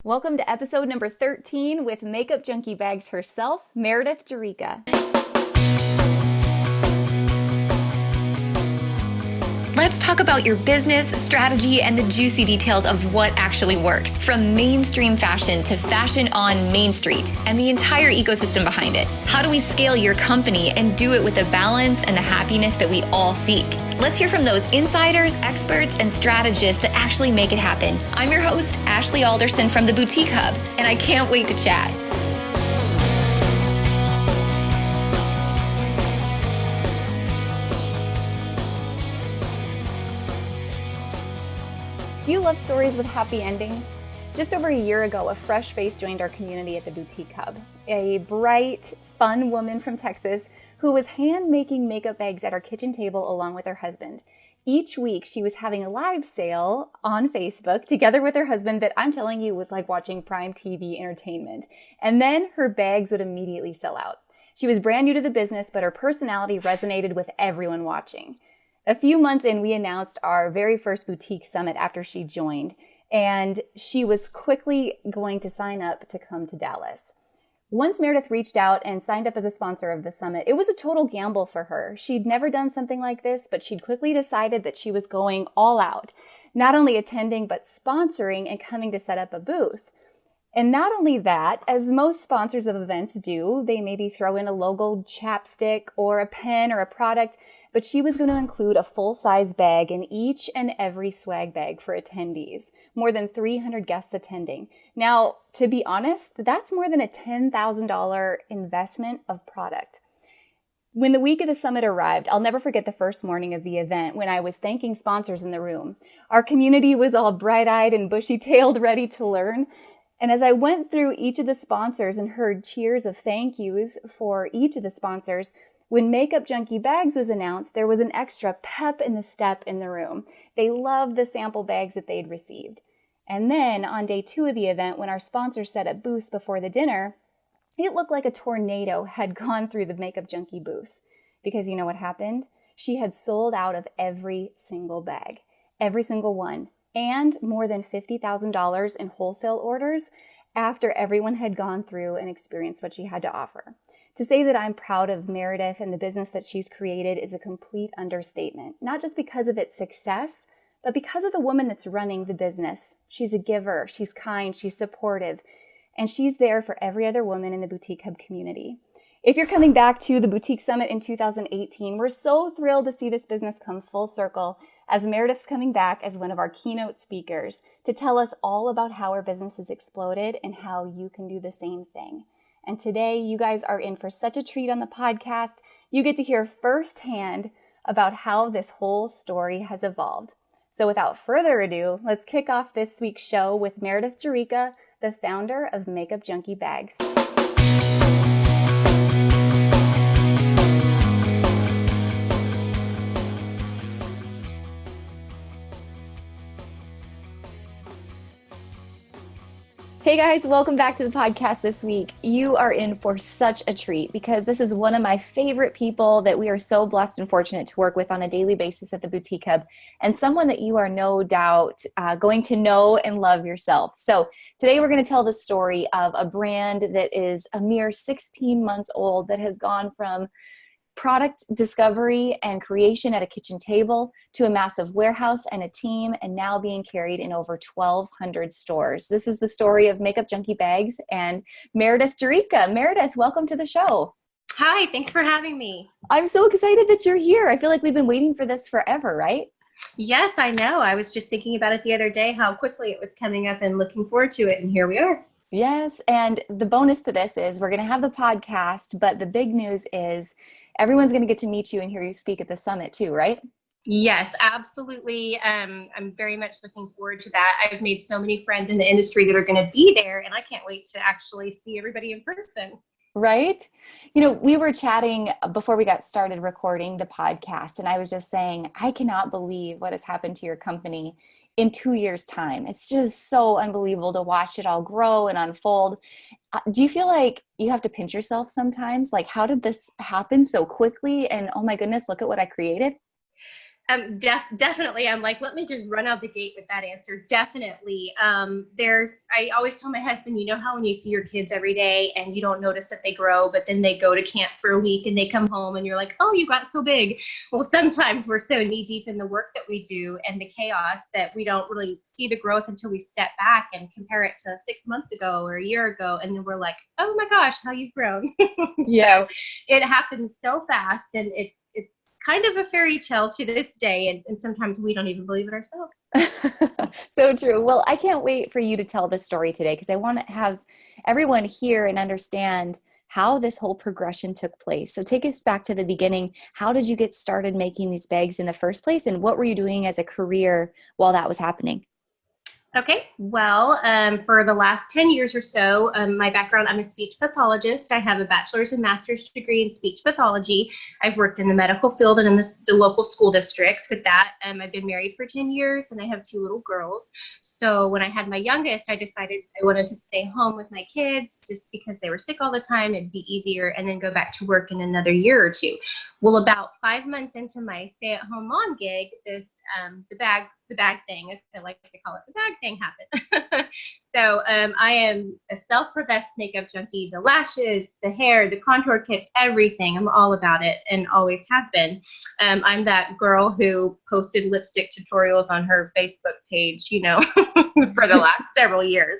Welcome to episode number 13 with Makeup Junkie Bags herself, Meredith Jurica. Let's talk about your business, strategy, and the juicy details of what actually works, from mainstream fashion to fashion on Main Street, and the entire ecosystem behind it. How do we scale your company and do it with the balance and the happiness that we all seek? Let's hear from those insiders, experts, and strategists that actually make it happen. I'm your host, Ashley Alderson from the Boutique Hub, and I can't wait to chat. Do you love stories with happy endings? Just over a year ago, a fresh face joined our community at the Boutique Hub. A bright, fun woman from Texas who was hand-making makeup bags at our kitchen table along with her husband. Each week, she was having a live sale on Facebook together with her husband that I'm telling you was like watching prime TV entertainment. And then her bags would immediately sell out. She was brand new to the business, but her personality resonated with everyone watching. A few months in, we announced our very first boutique summit after she joined, and she was quickly going to sign up to come to Dallas. Once Meredith reached out and signed up as a sponsor of the summit, it was a total gamble for her. She'd never done something like this, but she'd quickly decided that she was going all out, not only attending, but sponsoring and coming to set up a booth. And not only that, as most sponsors of events do, they maybe throw in a logo chapstick or a pen or a product, but she was going to include a full-size bag in each and every swag bag for attendees, more than 300 guests attending. Now, to be honest, that's more than a $10,000 investment of product. When the week of the summit arrived, I'll never forget the first morning of the event when I was thanking sponsors in the room. Our community was all bright-eyed and bushy-tailed, ready to learn. And as I went through each of the sponsors and heard cheers of thank yous for each of the sponsors, when Makeup Junkie Bags was announced, there was an extra pep in the step in the room. They loved the sample bags that they'd received. And then on day 2 of the event, when our sponsors set up booths before the dinner, it looked like a tornado had gone through the Makeup Junkie booth. Because you know what happened? She had sold out of every single bag, every single one, and more than $50,000 in wholesale orders after everyone had gone through and experienced what she had to offer. To say that I'm proud of Meredith and the business that she's created is a complete understatement, not just because of its success, but because of the woman that's running the business. She's a giver, she's kind, she's supportive, and she's there for every other woman in the Boutique Hub community. If you're coming back to the Boutique Summit in 2018, we're so thrilled to see this business come full circle as Meredith's coming back as one of our keynote speakers to tell us all about how her business has exploded and how you can do the same thing. And today, you guys are in for such a treat on the podcast. You get to hear firsthand about how this whole story has evolved. So without further ado, let's kick off this week's show with Meredith Jurica, the founder of Makeup Junkie Bags. Hey guys, welcome back to the podcast this week. You are in for such a treat because this is one of my favorite people that we are so blessed and fortunate to work with on a daily basis at the Boutique Hub, and someone that you are no doubt going to know and love yourself. So today we're going to tell the story of a brand that is a mere 16 months old that has gone from product discovery and creation at a kitchen table to a massive warehouse and a team, and now being carried in over 1,200 stores. This is the story of Makeup Junkie Bags and Meredith Jurica. Meredith, welcome to the show. Hi, thanks for having me. I'm so excited that you're here. I feel like we've been waiting for this forever, right? Yes, I know. I was just thinking about it the other day, how quickly it was coming up and looking forward to it. And here we are. Yes. And the bonus to this is we're going to have the podcast, but the big news is everyone's going to get to meet you and hear you speak at the summit too, right? Yes, absolutely. I'm very much looking forward to that. I've made so many friends in the industry that are going to be there, and I can't wait to actually see everybody in person. Right? You know, we were chatting before we got started recording the podcast, and I was just saying, I cannot believe what has happened to your company in 2 years' time. It's just so unbelievable to watch it all grow and unfold. Do you feel like you have to pinch yourself sometimes? Like, how did this happen so quickly? And oh my goodness, look at what I created. Definitely. I'm like, let me just run out the gate with that answer. Definitely. I always tell my husband, you know how when you see your kids every day and you don't notice that they grow, but then they go to camp for a week and they come home and you're like, oh, you got so big. Well, sometimes we're so knee deep in the work that we do and the chaos that we don't really see the growth until we step back and compare it to 6 months ago or a year ago. And then we're like, oh my gosh, how you've grown. Yes. So it happens so fast, and it's kind of a fairy tale to this day, and sometimes we don't even believe it ourselves. So true. Well, I can't wait for you to tell this story today because I want to have everyone hear and understand how this whole progression took place. So take us back to the beginning. How did you get started making these bags in the first place, and what were you doing as a career while that was happening? Okay, well, for the last 10 years or so, my background, I'm a speech pathologist. I have a bachelor's and master's degree in speech pathology. I've worked in the medical field and in the local school districts. With that, I've been married for 10 years and I have 2 little girls. So when I had my youngest, I decided I wanted to stay home with my kids just because they were sick all the time. It'd be easier, and then go back to work in another year or two. Well, about 5 months into my stay-at-home mom gig, this the bag thing, as I like to call it, the bag thing happened. So I am a self-professed makeup junkie. The lashes, the hair, the contour kits, everything. I'm all about it and always have been. I'm that girl who posted lipstick tutorials on her Facebook page, for the last several years,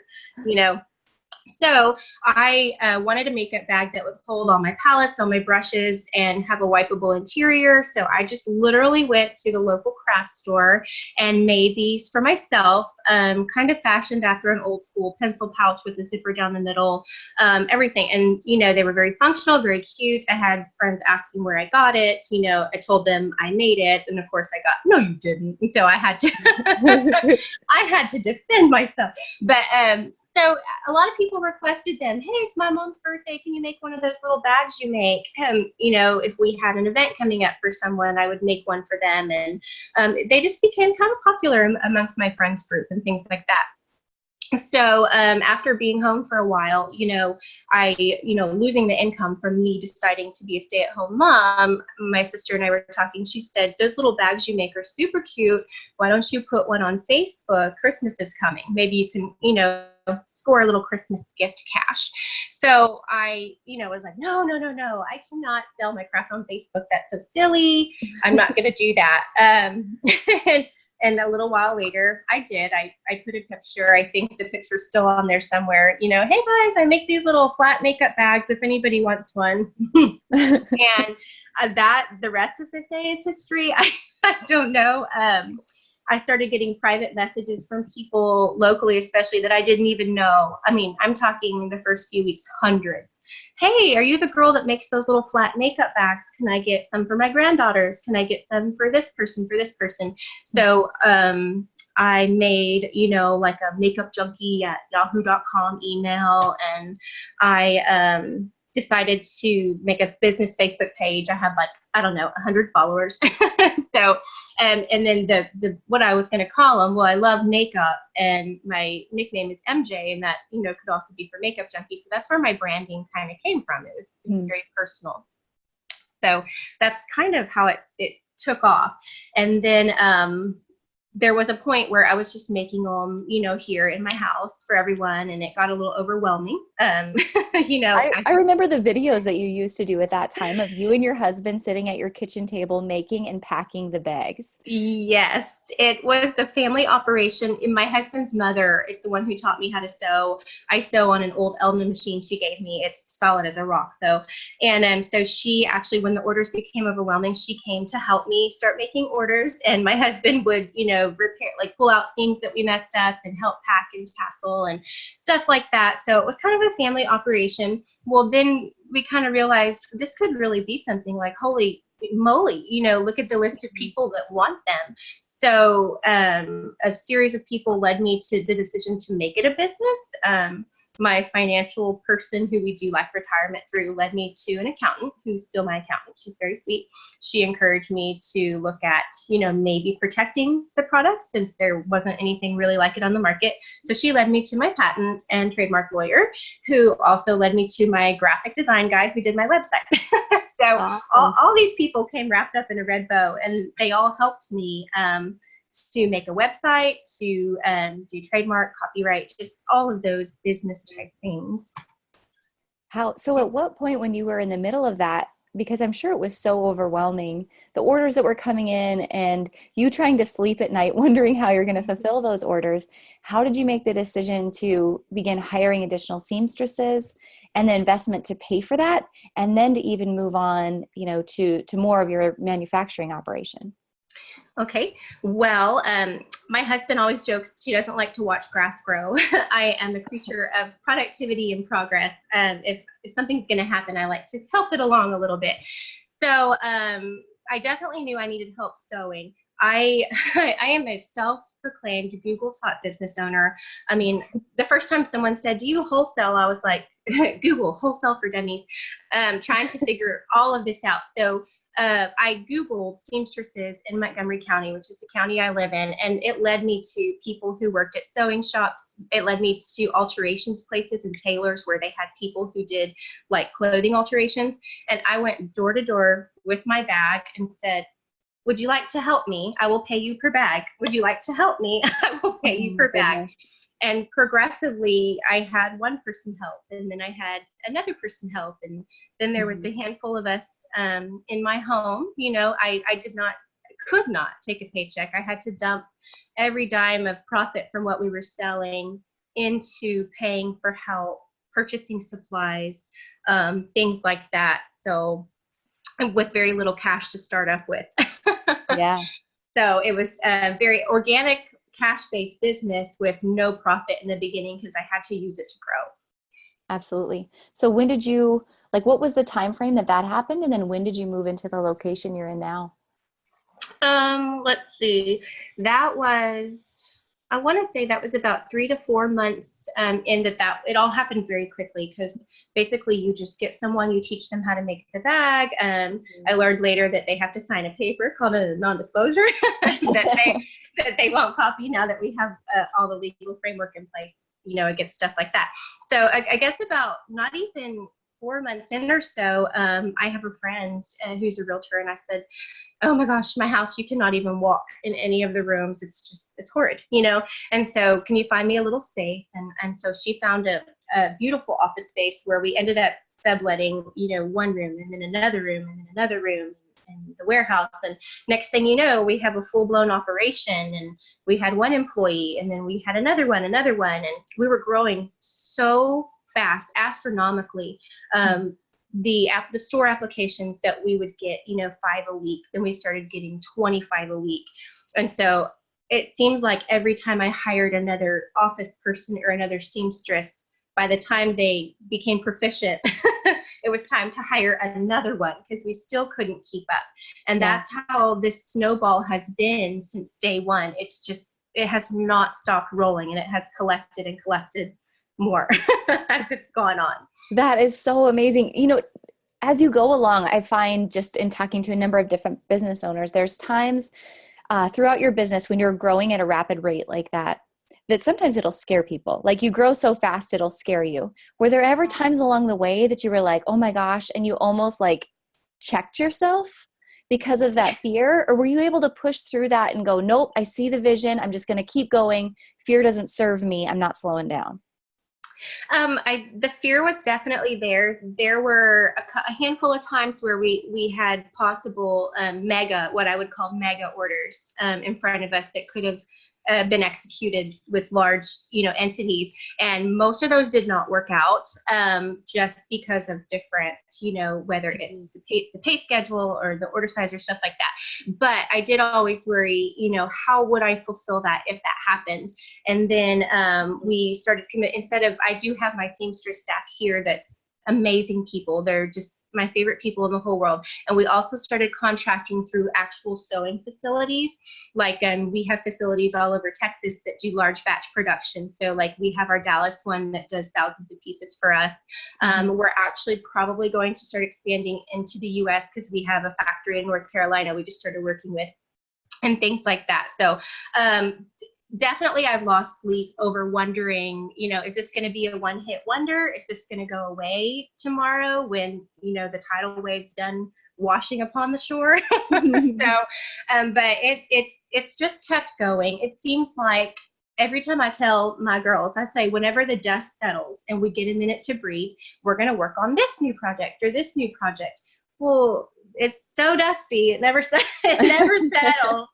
So I wanted a makeup bag that would hold all my palettes, all my brushes, and have a wipeable interior. So I just literally went to the local craft store and made these for myself, kind of fashioned after an old school pencil pouch with a zipper down the middle, everything. And, they were very functional, very cute. I had friends asking where I got it. I told them I made it. And of course I got, no, you didn't. And so I had to, I had to defend myself. But, so a lot of people requested them. Hey, it's my mom's birthday. Can you make one of those little bags you make? If we had an event coming up for someone, I would make one for them. And they just became kind of popular amongst my friends group and things like that. So after being home for a while, losing the income from me deciding to be a stay-at-home mom, my sister and I were talking. She said, those little bags you make are super cute. Why don't you put one on Facebook? Christmas is coming. Maybe you can, score a little Christmas gift cash. So I, was like, no, I cannot sell my craft on Facebook. That's so silly. I'm not going to do that. And a little while later, I did. I put a picture. I think the picture's still on there somewhere. Hey guys, I make these little flat makeup bags if anybody wants one. And the rest, as they say, is history. I don't know. I started getting private messages from people locally, especially, that I didn't even know. I mean, I'm talking the first few weeks, hundreds. Hey, are you the girl that makes those little flat makeup bags? Can I get some for my granddaughters? Can I get some for this person, So I made, like a makeup junkie at yahoo.com email, and I decided to make a business Facebook page. I had 100 followers. So, and then the what I was going to call them, well, I love makeup, and my nickname is MJ, and that, could also be for makeup junkie. So that's where my branding kind of came from. It was very personal. So that's kind of how it took off. And then, there was a point where I was just making them, here in my house for everyone, and it got a little overwhelming. I remember the videos that you used to do at that time of you and your husband sitting at your kitchen table making and packing the bags. Yes, it was a family operation. And my husband's mother is the one who taught me how to sew. I sew on an old Elna machine she gave me. It's solid as a rock, though. And so she actually, when the orders became overwhelming, she came to help me start making orders. And my husband would, repair, pull out seams that we messed up and help pack and tassel and stuff like that. So it was kind of a family operation. Well, then we kind of realized this could really be something. Holy moly, look at the list of people that want them. So a series of people led me to the decision to make it a business. my financial person who we do life retirement through led me to an accountant who's still my accountant. She's very sweet. She encouraged me to look at, maybe protecting the product since there wasn't anything really like it on the market. So she led me to my patent and trademark lawyer, who also led me to my graphic design guy who did my website. So Awesome. all these people came wrapped up in a red bow, and they all helped me to make a website, to do trademark, copyright, just all of those business type things. So at what point when you were in the middle of that, because I'm sure it was so overwhelming, the orders that were coming in and you trying to sleep at night wondering how you're going to fulfill those orders, how did you make the decision to begin hiring additional seamstresses and the investment to pay for that, and then to even move on, to more of your manufacturing operation? Okay, well, my husband always jokes she doesn't like to watch grass grow. I am a creature of productivity and progress. If something's going to happen, I like to help it along a little bit. So I definitely knew I needed help sewing. I am a self-proclaimed Google-taught business owner. I mean, the first time someone said, "Do you wholesale?" I was like, Google, wholesale for dummies, trying to figure all of this out. So I Googled seamstresses in Montgomery County, which is the county I live in, and it led me to people who worked at sewing shops. It led me to alterations places and tailors where they had people who did like clothing alterations. And I went door to door with my bag and said, "Would you like to help me? I will pay you per bag. Would you like to help me? I will pay you per bag." And progressively, I had one person help, and then I had another person help, and then there was a handful of us in my home. I could not take a paycheck. I had to dump every dime of profit from what we were selling into paying for help, purchasing supplies, things like that. So with very little cash to start up with. Yeah. So it was a very organic, cash-based business with no profit in the beginning because I had to use it to grow. Absolutely. So when did you, what was the time frame that happened? And then when did you move into the location you're in now? Let's see. That was, I want to say that was about 3 to 4 months in that it all happened very quickly because basically you just get someone, you teach them how to make the bag. I learned later that they have to sign a paper called a non-disclosure that they won't copy now that we have all the legal framework in place, against stuff like that. So I guess about not even 4 months in or so, I have a friend who's a realtor, and I said, "Oh my gosh, my house, you cannot even walk in any of the rooms. It's horrid, And so can you find me a little space?" And so she found a beautiful office space where we ended up subletting, one room and then another room and then another room and the warehouse. And next thing you know, we have a full-blown operation, and we had one employee, and then we had another one, and we were growing so fast, astronomically. The store applications that we would get, 5 a week, then we started getting 25 a week. And so it seemed like every time I hired another office person or another seamstress, by the time they became proficient, it was time to hire another one because we still couldn't keep up. And that's how this snowball has been since day one. It has not stopped rolling, and it has collected and collected more as it's gone on. That is so amazing. As you go along, I find just in talking to a number of different business owners, there's times throughout your business when you're growing at a rapid rate like that sometimes it'll scare people. Like you grow so fast, it'll scare you. Were there ever times along the way that you were like, "Oh my gosh," and you almost checked yourself because of that fear? Or were you able to push through that and go, "Nope, I see the vision. I'm just going to keep going. Fear doesn't serve me. I'm not slowing down"? The fear was definitely there. There were a handful of times where we had possible what I would call mega orders in front of us that could have been executed with large, entities. And most of those did not work out just because of different, whether it's the pay schedule or the order size or stuff like that. But I did always worry, how would I fulfill that if that happens? And then we started instead of, I do have my seamstress staff here that's amazing people. They're just my favorite people in the whole world. And we also started contracting through actual sewing facilities. Like we have facilities all over Texas that do large batch production. So like we have our Dallas one that does thousands of pieces for us. We're actually probably going to start expanding into the US because we have a factory in North Carolina we just started working with and things like that. So definitely I've lost sleep over wondering, is this going to be a one-hit wonder? Is this going to go away tomorrow when, the tidal wave's done washing upon the shore? But it's just kept going. It seems like every time I tell my girls, I say, whenever the dust settles and we get a minute to breathe, we're going to work on this new project or this new project. Well, it's so dusty. It never settles.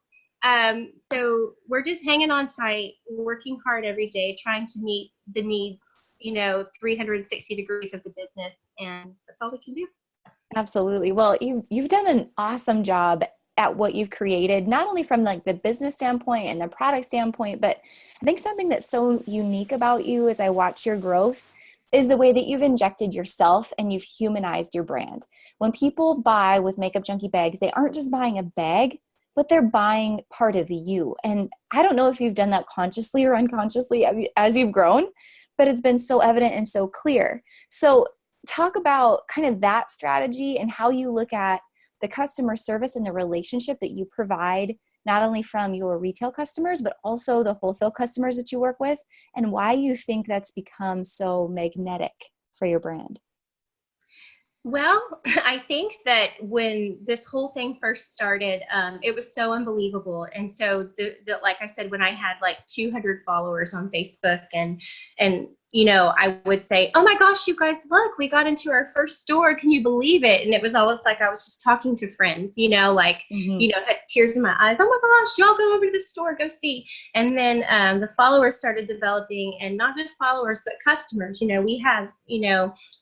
So we're just hanging on tight, working hard every day, trying to meet the needs, 360 degrees of the business. And that's all we can do. Absolutely. Well, you've done an awesome job at what you've created, not only from like the business standpoint and the product standpoint, but I think something that's so unique about you as I watch your growth is the way that you've injected yourself and you've humanized your brand. When people buy with Makeup Junkie bags, they aren't just buying a bag, but they're buying part of you. And I don't know if you've done that consciously or unconsciously as you've grown, but it's been so evident and so clear. So talk about kind of that strategy and how you look at the customer service and the relationship that you provide, not only from your retail customers, but also the wholesale customers that you work with, and why you think that's become so magnetic for your brand. Well, I think that when this whole thing first started, it was so unbelievable. And so like I said, when I had like 200 followers on Facebook and I would say, oh my gosh, you guys, look, we got into our first store. Can you believe it? And it was almost like I was just talking to friends, had tears in my eyes. Oh my gosh, y'all go over to the store, go see. And then the followers started developing, and not just followers, but customers. We have,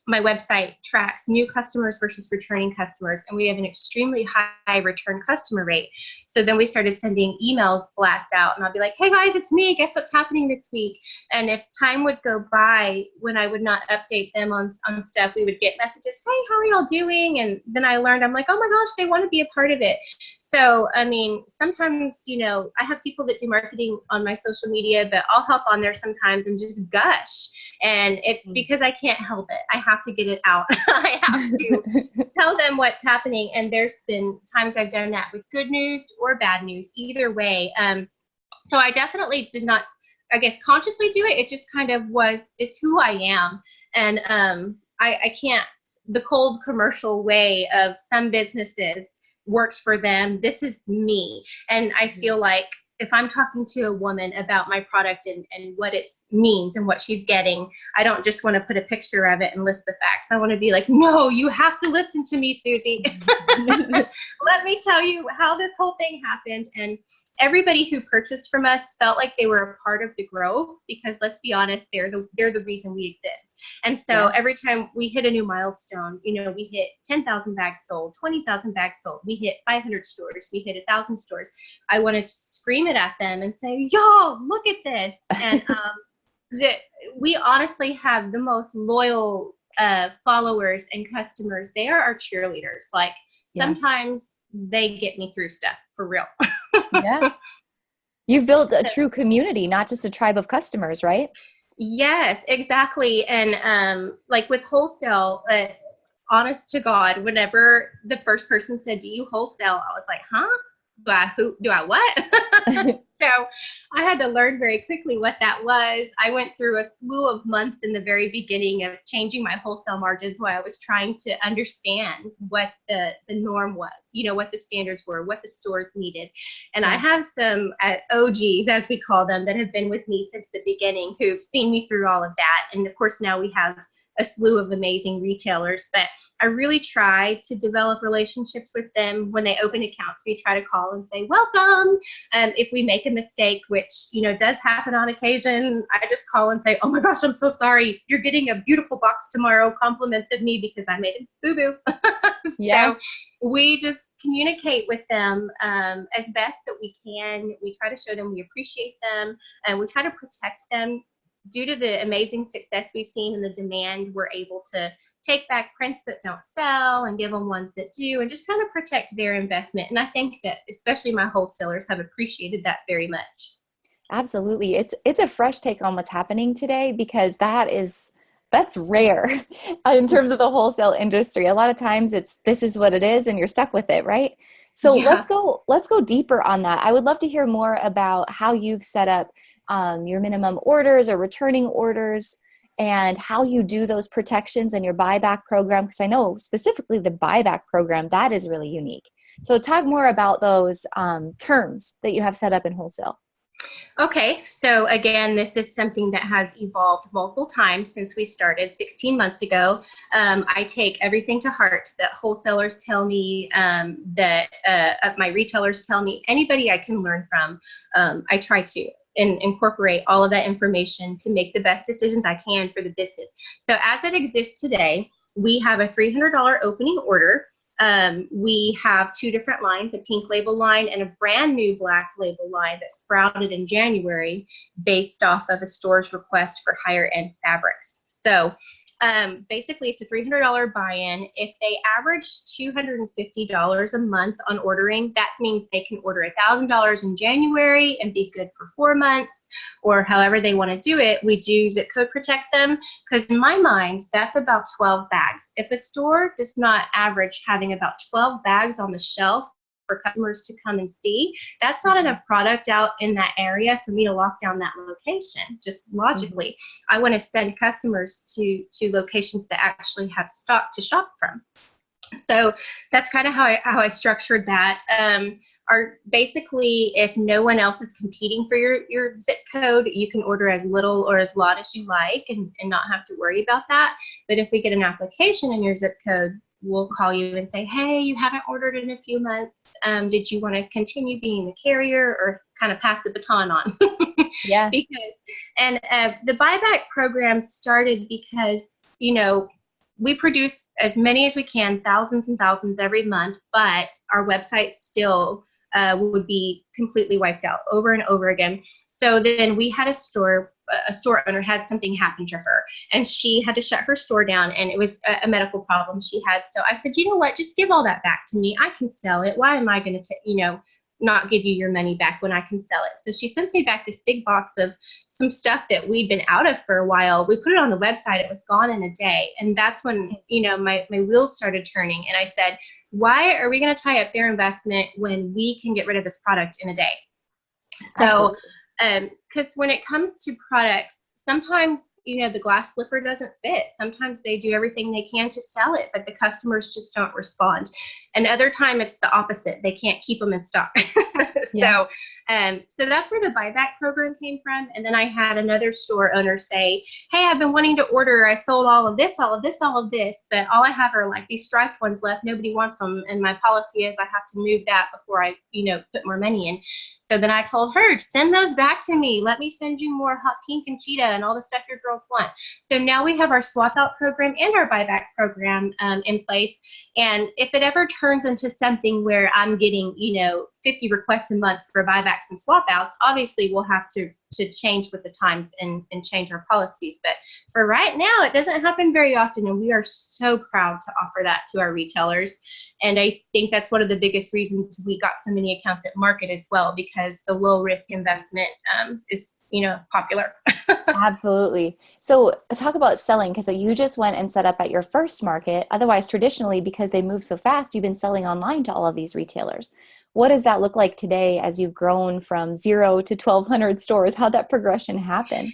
my website tracks new customers versus returning customers, and we have an extremely high return customer rate. So then we started sending emails blast out, and I'll be like, hey guys, it's me. Guess what's happening this week? And if time would go by when I would not update them on stuff, we would get messages, hey, how are y'all doing? And then I learned, I'm like, oh my gosh, they want to be a part of it. So, I mean, sometimes, I have people that do marketing on my social media, but I'll hop on there sometimes and just gush. And it's because I can't help it. I have to get it out. I have to tell them what's happening. And there's been times I've done that with good news or bad news, either way. So I definitely did not, I guess, consciously do it. It just kind of it's who I am. And I can't, the cold commercial way of some businesses works for them. This is me. And I feel like if I'm talking to a woman about my product and what it means and what she's getting, I don't just want to put a picture of it and list the facts. I want to be like, no, you have to listen to me, Susie. Let me tell you how this whole thing happened. And everybody who purchased from us felt like they were a part of the growth, because let's be honest, they're the reason we exist. And so every time we hit a new milestone, we hit 10,000 bags sold, 20,000 bags sold, we hit 500 stores, we hit 1,000 stores. I wanted to scream it at them and say, y'all, look at this. And we honestly have the most loyal followers and customers. They are our cheerleaders. Like sometimes they get me through stuff for real. Yeah. You've built a true community, not just a tribe of customers, right? Yes, exactly. And like with wholesale, honest to God, whenever the first person said, do you wholesale? I was like, huh? Do I what? So I had to learn very quickly what that was. I went through a slew of months in the very beginning of changing my wholesale margins while I was trying to understand what the norm was, what the standards were, what the stores needed. And I have some OGs, as we call them, that have been with me since the beginning, who've seen me through all of that. And of course, now we have a slew of amazing retailers, but I really try to develop relationships with them. When they open accounts, we try to call and say, welcome. If we make a mistake, which, does happen on occasion, I just call and say, oh my gosh, I'm so sorry. You're getting a beautiful box tomorrow. Compliments of me because I made a boo-boo. So we just communicate with them as best that we can. We try to show them we appreciate them, and we try to protect them. due to the amazing success we've seen and the demand, we're able to take back prints that don't sell and give them ones that do, and just kind of protect their investment. And I think that especially my wholesalers have appreciated that very much. Absolutely. It's a fresh take on what's happening today, because that's rare in terms of the wholesale industry. A lot of times this is what it is and you're stuck with it, right? So Yeah. let's go deeper on that. I would love to hear more about how you've set up your minimum orders or returning orders, and how you do those protections and your buyback program, because I know specifically the buyback program, that is really unique. So talk more about those terms that you have set up in wholesale. Okay, so again, this is something that has evolved multiple times since we started 16 months ago. I take everything to heart that wholesalers tell me, that my retailers tell me, anybody I can learn from. I try to incorporate all of that information to make the best decisions I can for the business. So as it exists today, we have a $300 opening order. We have two different lines, a pink label line and a brand new black label line that sprouted in January based off of a store's request for higher end fabrics. So basically it's a $300 buy-in. If they average $250 a month on ordering, that means they can order $1,000 in January and be good for 4 months, or however they want to do it. We do zip code protect them, because in my mind, that's about 12 bags. If a store does not average having about 12 bags on the shelf for customers to come and see, that's not enough product out in that area for me to lock down that location. Just logically, I want to send customers to locations that actually have stock to shop from. So that's kind of how I structured that. Basically, if no one else is competing for your zip code, you can order as little or as lot as you like and not have to worry about that. But if we get an application in your zip code, we'll call you and say, hey, you haven't ordered in a few months. Did you want to continue being the carrier, or kind of pass the baton on? Yeah. The buyback program started because, we produce as many as we can, thousands and thousands every month, but our website still would be completely wiped out over and over again. So then we had a store owner had something happen to her, and she had to shut her store down, and it was a medical problem she had. So I said, you know what, just give all that back to me. I can sell it. Why am I going to, not give you your money back when I can sell it? So she sends me back this big box of some stuff that we'd been out of for a while. We put it on the website. It was gone in a day. And that's when, my wheels started turning. And I said, why are we going to tie up their investment when we can get rid of this product in a day? So, because when it comes to products, sometimes, the glass slipper doesn't fit. Sometimes they do everything they can to sell it, but the customers just don't respond. And other time it's the opposite. They can't keep them in stock. Yeah. So that's where the buyback program came from. And then I had another store owner say, hey, I've been wanting to order. I sold all of this, but all I have are like these striped ones left. Nobody wants them. And my policy is I have to move that before I, put more money in. So then I told her, send those back to me. Let me send you more hot pink and cheetah and all the stuff your girls want. So now we have our swap out program and our buyback program in place. And if it ever turns into something where I'm getting, 50 requests a month for buybacks and swap outs, obviously we'll have to change with the times and change our policies. But for right now, it doesn't happen very often. And we are so proud to offer that to our retailers. And I think that's one of the biggest reasons we got so many accounts at market as well, because the low risk investment is, popular. Absolutely. So talk about selling, because you just went and set up at your first market. Otherwise, traditionally, because they move so fast, you've been selling online to all of these retailers. What does that look like today as you've grown from 0 to 1,200 stores? How'd that progression happen?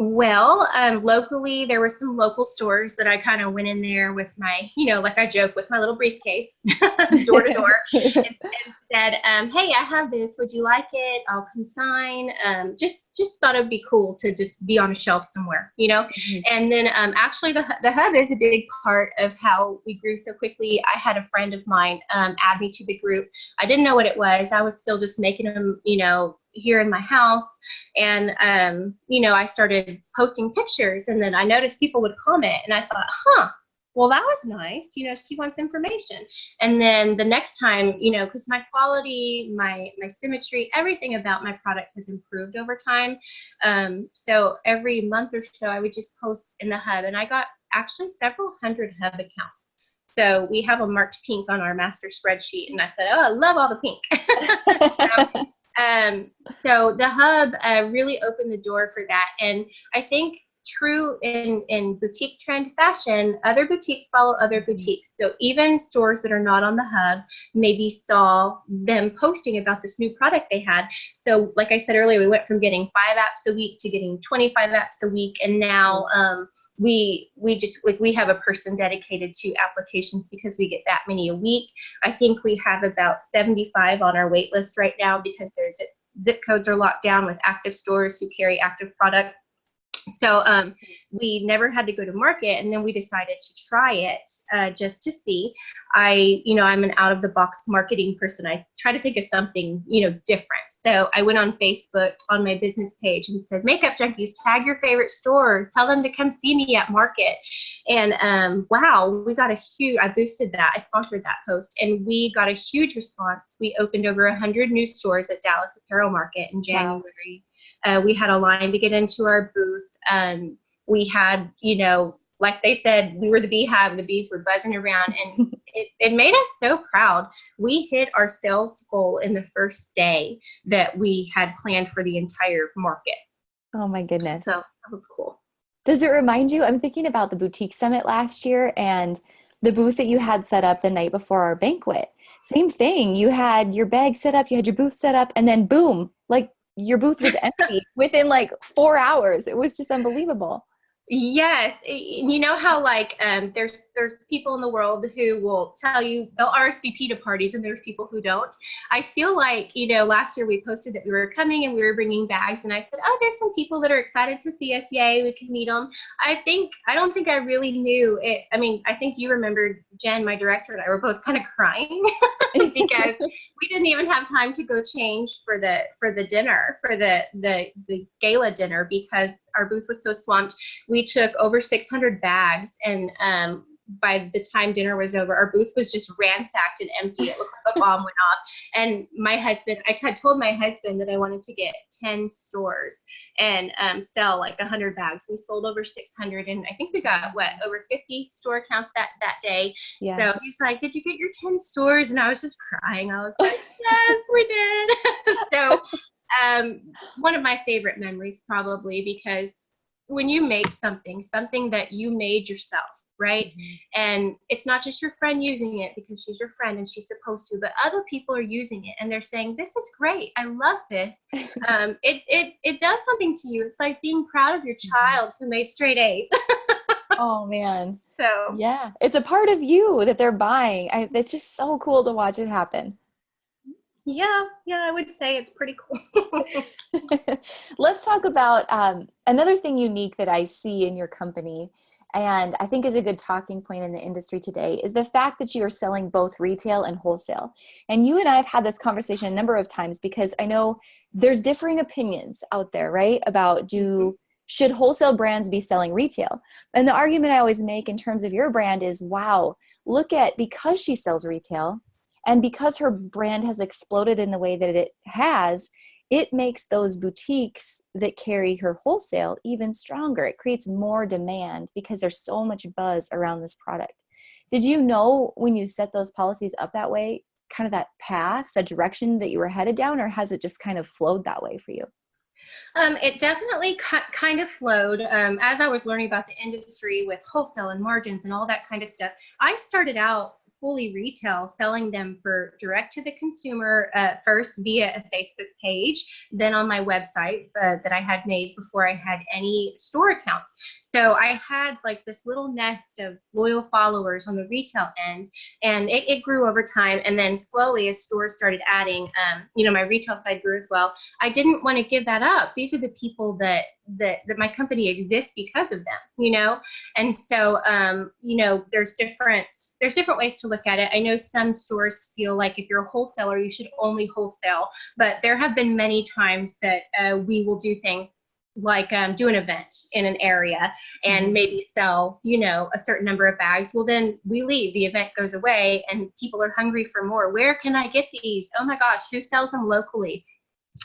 Well, locally, there were some local stores that I kind of went in there with my, like I joke, with my little briefcase, door to door, and said, hey, I have this. Would you like it? I'll consign. Just thought it'd be cool to just be on a shelf somewhere, Mm-hmm. And then actually the hub is a big part of how we grew so quickly. I had a friend of mine add me to the group. I didn't know what it was. I was still just making them, here in my house. And, I started posting pictures, and then I noticed people would comment, and I thought, well, that was nice. She wants information. And then the next time, because my quality, my symmetry, everything about my product has improved over time. So every month or so, I would just post in the hub, and I got actually several hundred hub accounts. So we have a marked pink on our master spreadsheet, and I said, oh, I love all the pink. So the hub really opened the door for that. And I think true in boutique trend fashion, other boutiques follow other boutiques. So even stores that are not on the hub maybe saw them posting about this new product they had. So like I said earlier, we went from getting 5 apps a week to getting 25 apps a week. And now we just we have a person dedicated to applications because we get that many a week. I think we have about 75 on our wait list right now because there's zip codes are locked down with active stores who carry active product. So we never had to go to market, and then we decided to try it just to see. I'm an out of the box marketing person. I try to think of something, different. So I went on Facebook on my business page and said, Makeup Junkies, tag your favorite stores, tell them to come see me at market. And wow, we got I boosted that. I sponsored that post, and we got a huge response. We opened over 100 new stores at Dallas Apparel Market in January. Wow. We had a line to get into our booth. We had, like they said, we were the beehive, the bees were buzzing around, and it made us so proud. We hit our sales goal in the first day that we had planned for the entire market. Oh my goodness. So that was cool. Does it remind you, I'm thinking about the boutique summit last year and the booth that you had set up the night before our banquet. Same thing. You had your bag set up, you had your booth set up, and then boom, like your booth was empty within like 4 hours. It was just unbelievable. Yes. You know how there's people in the world who will tell you they'll RSVP to parties, and there's people who don't. I feel like, last year we posted that we were coming and we were bringing bags, and I said, oh, there's some people that are excited to see us. Yay, we can meet them. I don't think I really knew it. I mean, I think you remembered, Jen, my director, and I were both kind of crying because we didn't even have time to go change for the dinner, for the gala dinner, because our booth was so swamped. We took over 600 bags, and by the time dinner was over, our booth was just ransacked and empty. It looked like a bomb went off. And my husband, I told my husband that I wanted to get 10 stores and sell like 100 bags. We sold over 600, and I think we got over 50 store accounts that day. Yeah. So he's like, did you get your 10 stores? And I was just crying. I was like, yes, we did. So one of my favorite memories, probably, because when you make something that you made yourself, right? Mm-hmm. And it's not just your friend using it because she's your friend and she's supposed to, but other people are using it and they're saying, this is great, I love this. It does something to you. It's like being proud of your child who made straight A's. Oh man. So yeah, it's a part of you that they're buying. It's just so cool to watch it happen. Yeah, I would say it's pretty cool. Let's talk about another thing unique that I see in your company, and I think is a good talking point in the industry today, is the fact that you are selling both retail and wholesale. And you and I have had this conversation a number of times because I know there's differing opinions out there, right? About should wholesale brands be selling retail? And the argument I always make in terms of your brand is, wow, look at, because she sells retail, and because her brand has exploded in the way that it has, it makes those boutiques that carry her wholesale even stronger. It creates more demand because there's so much buzz around this product. Did you know when you set those policies up that way, kind of that path, the direction that you were headed down, or has it just kind of flowed that way for you? It definitely kind of flowed. As I was learning about the industry with wholesale and margins and all that kind of stuff, I started out fully retail, selling them for direct to the consumer first via a Facebook page, then on my website that I had made before I had any store accounts. So I had like this little nest of loyal followers on the retail end, and it grew over time. And then slowly, as stores started adding, my retail side grew as well. I didn't want to give that up. These are the people that my company exists because of them, And so, there's different ways to look at it. I know some stores feel like if you're a wholesaler, you should only wholesale, but there have been many times that we will do things do an event in an area and maybe sell, a certain number of bags. Well, then we leave, the event goes away and people are hungry for more. Where can I get these? Oh my gosh, who sells them locally?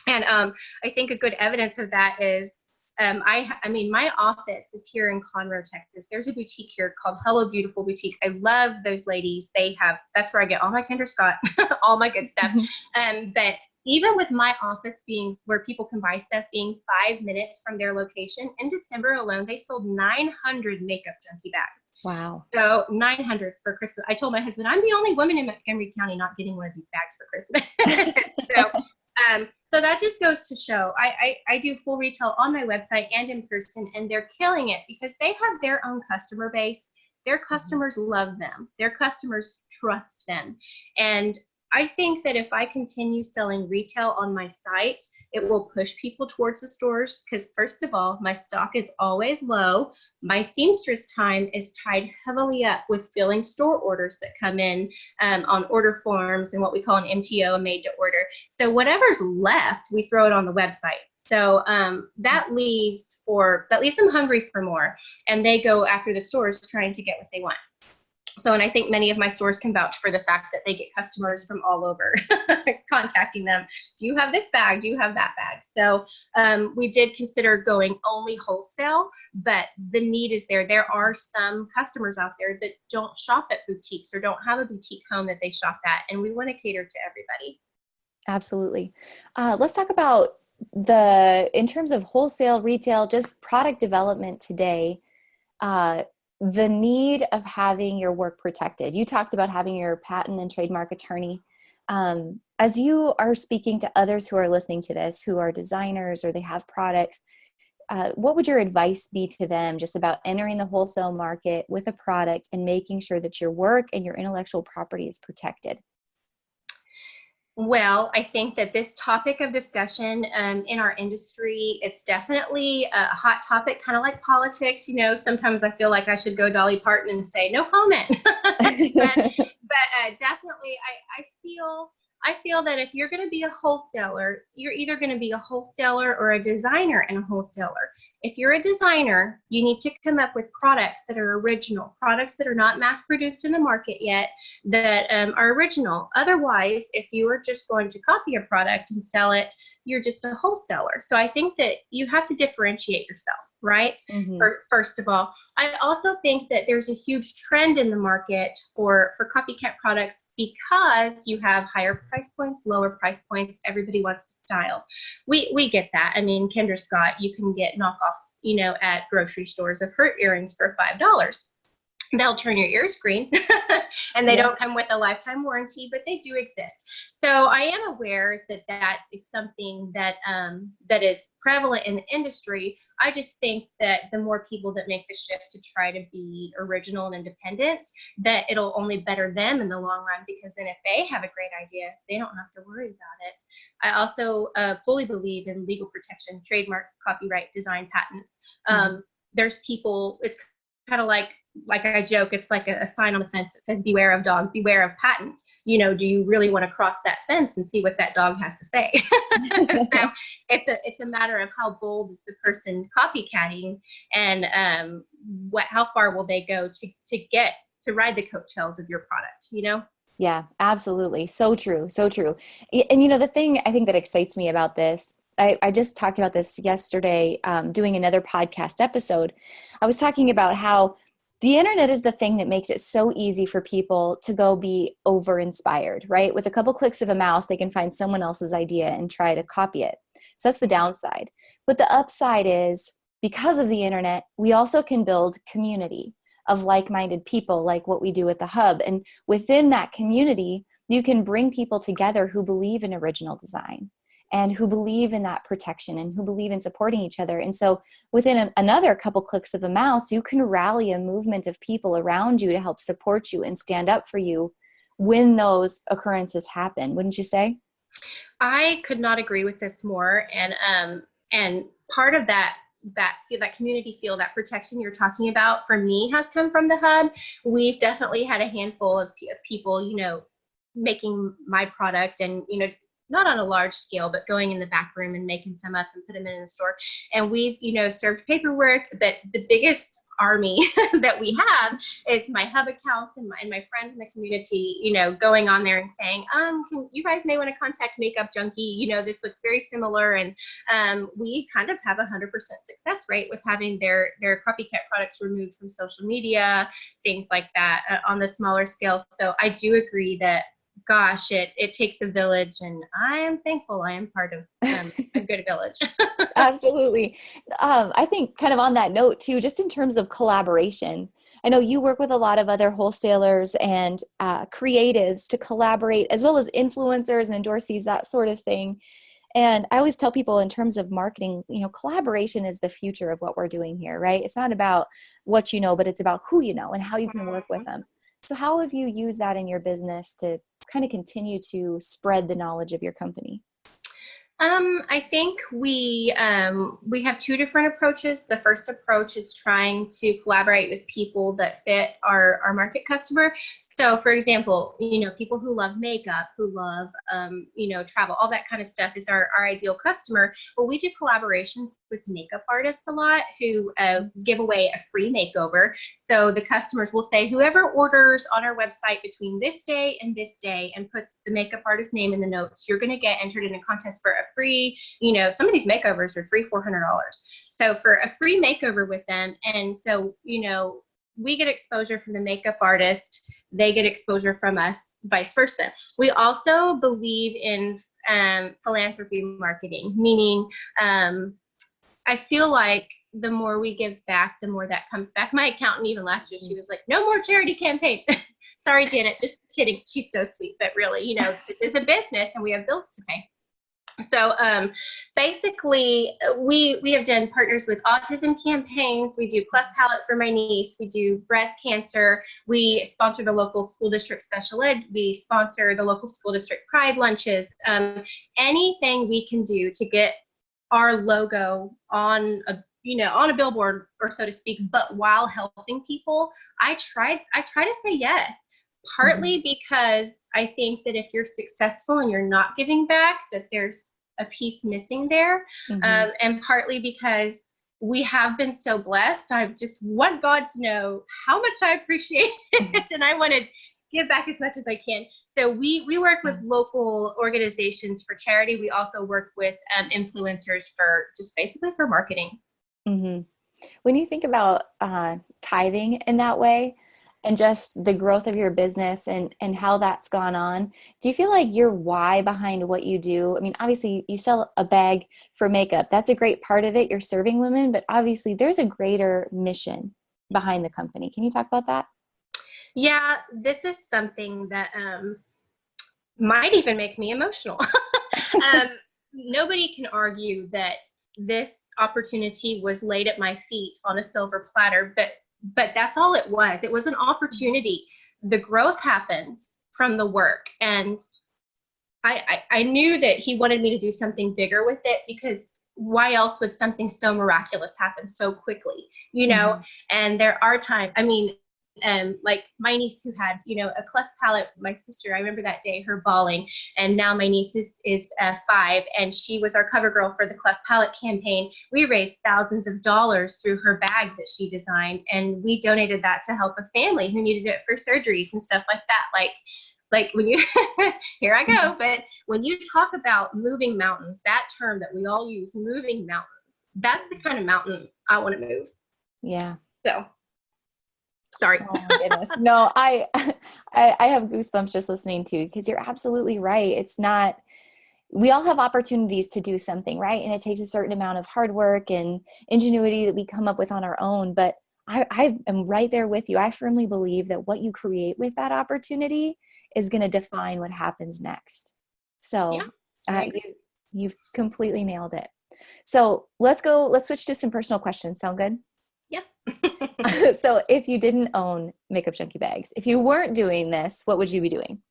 And I think a good evidence of that is my office is here in Conroe, Texas. There's a boutique here called Hello Beautiful Boutique. I love those ladies. That's where I get all my Kendra Scott, all my good stuff. But even with my office being where people can buy stuff, being 5 minutes from their location, in December alone, they sold 900 Makeup Junkie bags. Wow. So 900 for Christmas. I told my husband, I'm the only woman in Montgomery County not getting one of these bags for Christmas. So that just goes to show I do full retail on my website and in person, and they're killing it because they have their own customer base. Their customers love them. Their customers trust them. And I think that if I continue selling retail on my site, it will push people towards the stores because, first of all, my stock is always low. My seamstress time is tied heavily up with filling store orders that come in on order forms and what we call an MTO, a made to order. So whatever's left, we throw it on the website. So that leaves them hungry for more, and they go after the stores trying to get what they want. So, and I think many of my stores can vouch for the fact that they get customers from all over contacting them. Do you have this bag? Do you have that bag? So we did consider going only wholesale, but the need is there. There are some customers out there that don't shop at boutiques or don't have a boutique home that they shop at, and we want to cater to everybody. Absolutely. Let's talk about in terms of wholesale, retail, just product development today. The need of having your work protected. You talked about having your patent and trademark attorney. As you are speaking to others who are listening to this, who are designers or they have products, what would your advice be to them just about entering the wholesale market with a product and making sure that your work and your intellectual property is protected? Well, I think that this topic of discussion in our industry, it's definitely a hot topic, kind of like politics. Sometimes I feel like I should go Dolly Parton and say, no comment. but definitely, I feel that if you're going to be a wholesaler, you're either going to be a wholesaler or a designer and a wholesaler. If you're a designer, you need to come up with products that are original, products that are not mass produced in the market yet, that are original. Otherwise, if you are just going to copy a product and sell it, you're just a wholesaler. So I think that you have to differentiate yourself, right? First of all, I also think that there's a huge trend in the market for copycat products because you have higher price points, lower price points. Everybody wants the style. We get that. I mean, Kendra Scott, you can get knockoffs, at grocery stores of her earrings for $5. They'll turn your ears green and they don't come with a lifetime warranty, but they do exist. So I am aware that that is something that is prevalent in the industry. I just think that the more people that make the shift to try to be original and independent, that it'll only better them in the long run, because then if they have a great idea, they don't have to worry about it. I also fully believe in legal protection, trademark, copyright, design, patents. There's people, it's kind of like I joke, it's like a sign on the fence that says, beware of dog, beware of patent. Do you really want to cross that fence and see what that dog has to say? So it's a matter of how bold is the person copycatting, and how far will they go to get to ride the coattails of your product, Yeah, absolutely. So true. So true. And the thing I think that excites me about this, I just talked about this yesterday, doing another podcast episode. I was talking about how the internet is the thing that makes it so easy for people to go be over-inspired, right? With a couple clicks of a mouse, they can find someone else's idea and try to copy it. So that's the downside. But the upside is, because of the internet, we also can build community of like-minded people, like what we do at the Hub. And within that community, you can bring people together who believe in original design and who believe in that protection and who believe in supporting each other. And so within another couple clicks of a mouse, you can rally a movement of people around you to help support you and stand up for you when those occurrences happen. Wouldn't you say? I could not agree with this more. And part of that community feel, that protection you're talking about, for me, has come from the Hub. We've definitely had a handful of people, making my product and, not on a large scale, but going in the back room and making some up and put them in the store. And we've, served paperwork, but the biggest army that we have is my hub accounts and my friends in the community, going on there and saying, you guys may want to contact Makeup Junkie, this looks very similar. And we kind of have 100% success rate with having their copycat products removed from social media, things like that on the smaller scale. So I do agree that, gosh, it takes a village, and I am thankful I am part of a good village. Absolutely. I think kind of on that note too, just in terms of collaboration, I know you work with a lot of other wholesalers and creatives to collaborate, as well as influencers and endorsees, that sort of thing. And I always tell people in terms of marketing, collaboration is the future of what we're doing here, right? It's not about what you know, but it's about who you know and how you can work with them. So how have you used that in your business to kind of continue to spread the knowledge of your company? I think we have two different approaches. The first approach is trying to collaborate with people that fit our market customer. So for example, people who love makeup, who love, travel, all that kind of stuff is our ideal customer. Well, we do collaborations with makeup artists a lot who give away a free makeover. So the customers will say, whoever orders on our website between this day and puts the makeup artist's name in the notes, you're going to get entered in a contest for a free, some of these makeovers are $300-400. So for a free makeover with them. And so, we get exposure from the makeup artist, they get exposure from us, vice versa. We also believe in philanthropy marketing, meaning I feel like the more we give back, the more that comes back. My accountant even last year, she was like, no more charity campaigns. Sorry, Janet, just kidding. She's so sweet, but really, this is a business and we have bills to pay. So basically, we have done partners with autism campaigns. We do cleft palate for my niece. We do breast cancer. We sponsor the local school district special ed. We sponsor the local school district pride lunches. Anything we can do to get our logo on a billboard, or so to speak, but while helping people, I try to say yes. Partly because I think that if you're successful and you're not giving back, that there's a piece missing there. And partly because we have been so blessed. I just want God to know how much I appreciate it. And I want to give back as much as I can. So we work with local organizations for charity. We also work with influencers for just basically for marketing. When you think about tithing in that way, and just the growth of your business and how that's gone on, do you feel like your why behind what you do? I mean, obviously you sell a bag for makeup. That's a great part of it. You're serving women, but obviously there's a greater mission behind the company. Can you talk about that? Yeah, this is something that might even make me emotional. Nobody can argue that this opportunity was laid at my feet on a silver platter, but that's all it was. It was an opportunity. The growth happened from the work. And I knew that he wanted me to do something bigger with it, because why else would something so miraculous happen so quickly, And there are times, like my niece who had, a cleft palate, my sister, I remember that day, her bawling, and now my niece is 5, and she was our cover girl for the cleft palate campaign. We raised thousands of dollars through her bag that she designed, and we donated that to help a family who needed it for surgeries and stuff like that. Like when you, here I go, but when you talk about moving mountains, that term that we all use, moving mountains, that's the kind of mountain I want to move. Yeah. So. Sorry. Oh my goodness. No, I have goosebumps just listening to you, because you're absolutely right. It's not, we all have opportunities to do something, right? And it takes a certain amount of hard work and ingenuity that we come up with on our own. But I am right there with you. I firmly believe that what you create with that opportunity is going to define what happens next. So you've completely nailed it. So let's switch to some personal questions. Sound good? Yep. So if you didn't own Makeup Junkie bags, if you weren't doing this, what would you be doing?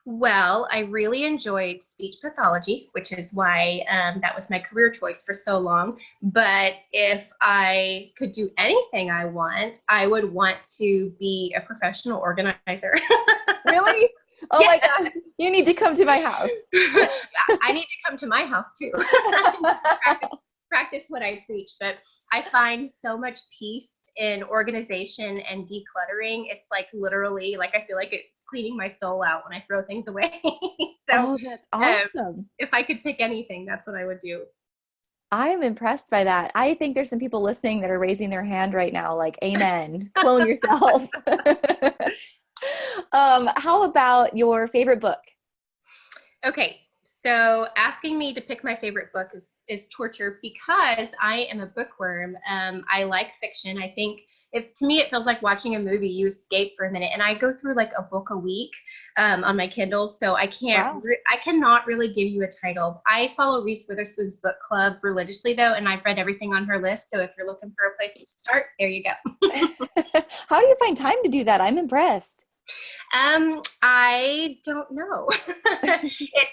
Well, I really enjoyed speech pathology, which is why that was my career choice for so long. But if I could do anything I would want to be a professional organizer. Really? Oh my gosh, you need to come to my house. I need to come to my house too. practice what I preach, but I find so much peace in organization and decluttering. It's like literally, like I feel like it's cleaning my soul out when I throw things away. So, Oh, that's awesome. if I could pick anything, that's what I would do. I'm impressed by that. I think there's some people listening that are raising their hand right now, like, amen, clone yourself. How about your favorite book? Okay, so asking me to pick my favorite book is torture because I am a bookworm. I like fiction. I think to me it feels like watching a movie. You escape for a minute, and I go through like a book a week on my Kindle. So I can't, Wow. I cannot really give you a title. I follow Reese Witherspoon's book club religiously though, and I've read everything on her list. So if you're looking for a place to start, there you go. How do you find time to do that? I'm impressed. I don't know.